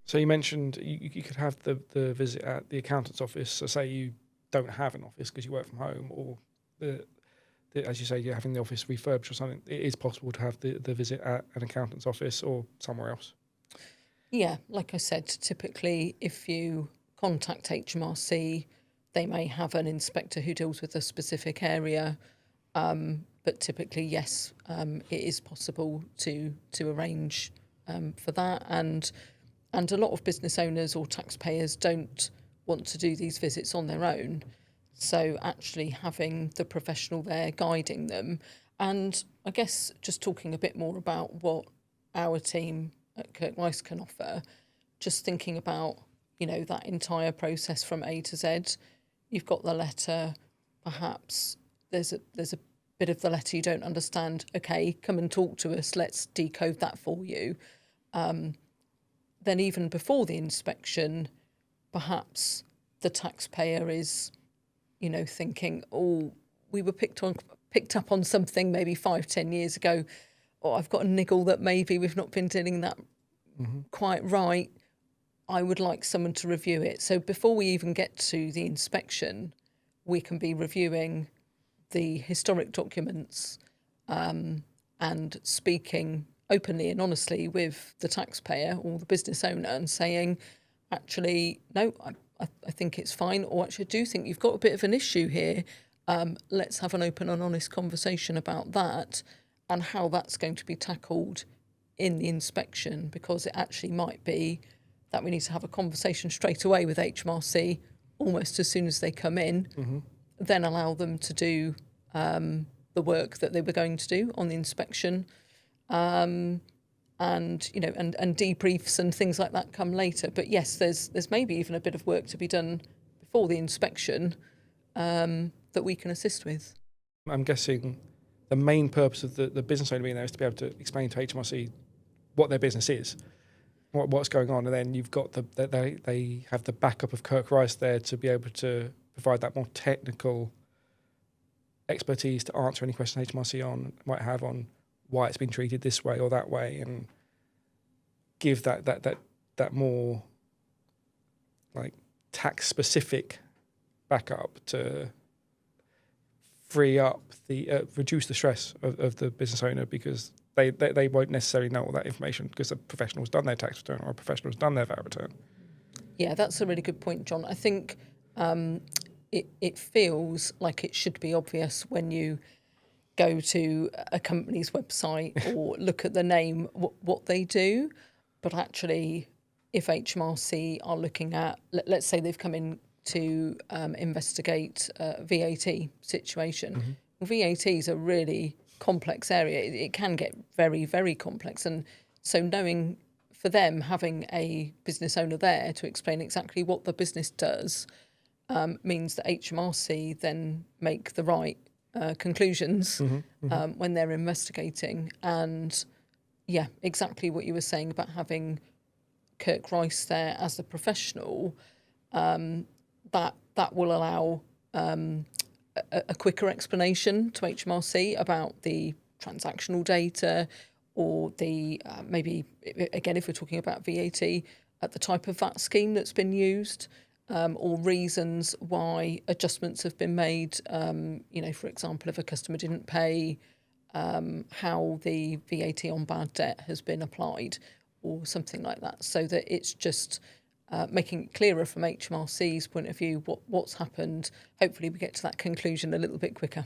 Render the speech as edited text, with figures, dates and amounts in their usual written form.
So you mentioned you could have the visit at the accountant's office. So say you don't have an office because you work from home, or as you say, you're having the office refurbished or something. It is possible to have the visit at an accountant's office or somewhere else. Yeah, like I said, typically if you contact HMRC, they may have an inspector who deals with a specific area. But typically, yes, it is possible to arrange for that, and a lot of business owners or taxpayers don't want to do these visits on their own. So actually having the professional there guiding them, and I guess just talking a bit more about what our team at Kirk Rice can offer, just thinking about, that entire process from A to Z. You've got the letter, perhaps there's a bit of the letter you don't understand. Okay, come and talk to us. Let's decode that for you. Then even before the inspection, perhaps the taxpayer is, thinking, oh, we were picked up on something maybe 5-10 years ago, or I've got a niggle that maybe we've not been doing that quite right. I would like someone to review it. So before we even get to the inspection, we can be reviewing the historic documents and speaking openly and honestly with the taxpayer or the business owner and saying, actually, no, I think it's fine, or actually I do think you've got a bit of an issue here. Let's have an open and honest conversation about that and how that's going to be tackled in the inspection, because it actually might be that we need to have a conversation straight away with HMRC almost as soon as they come in, then allow them to do the work that they were going to do on the inspection, and debriefs and things like that come later. But yes, there's maybe even a bit of work to be done before the inspection that we can assist with. I'm guessing the main purpose of the business owner being there is to be able to explain to HMRC what their business is, what's going on, and then you've got they have the backup of Kirk Rice there to be able to provide that more technical expertise to answer any question HMRC might have on why it's been treated this way or that way, and give that more like tax specific backup to free up reduce the stress of the business owner, because they won't necessarily know all that information because a professional's done their tax return or a professional's done their VAT return. Yeah, that's a really good point, John. I think it feels like it should be obvious when you go to a company's website or look at the name what they do, but actually if HMRC are looking at, let's say they've come in to investigate a VAT situation. Well, VAT is a really complex area. It can get very, very complex, and so knowing, for them, having a business owner there to explain exactly what the business does means that HMRC then make the right conclusions when they're investigating. And yeah, exactly what you were saying about having Kirk Rice there as the professional, that will allow a quicker explanation to HMRC about the transactional data, or the maybe, again, if we're talking about VAT, at the type of VAT scheme that's been used, or reasons why adjustments have been made. For example, if a customer didn't pay, how the VAT on bad debt has been applied, or something like that, so that it's just making it clearer from HMRC's point of view what's happened. Hopefully we get to that conclusion a little bit quicker.